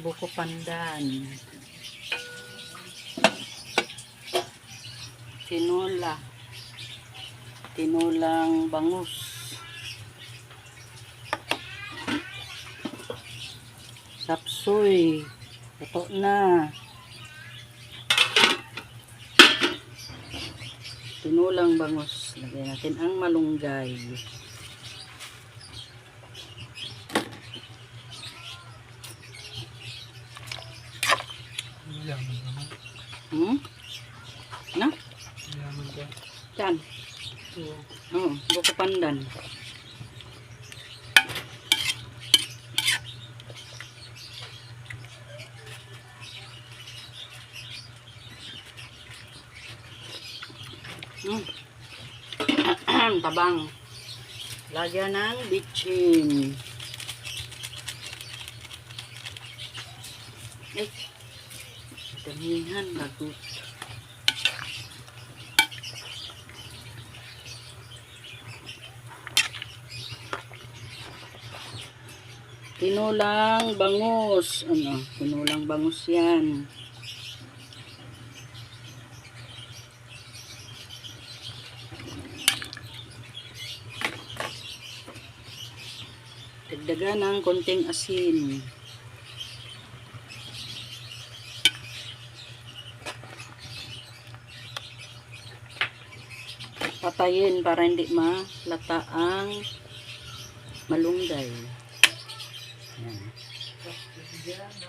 buko pandan, tinulang bangus, sapsoy, ito na, tinulang bangus. Lagyan natin ang malunggay. Na? Yan. Buko pandan. Tabang. Lagyan ng bitchin. Damihan bagus. Tinulang bangus. Tinulang bangus yan. Dagdagan ng konting asin. Patayin para hindi malata ang malunggay.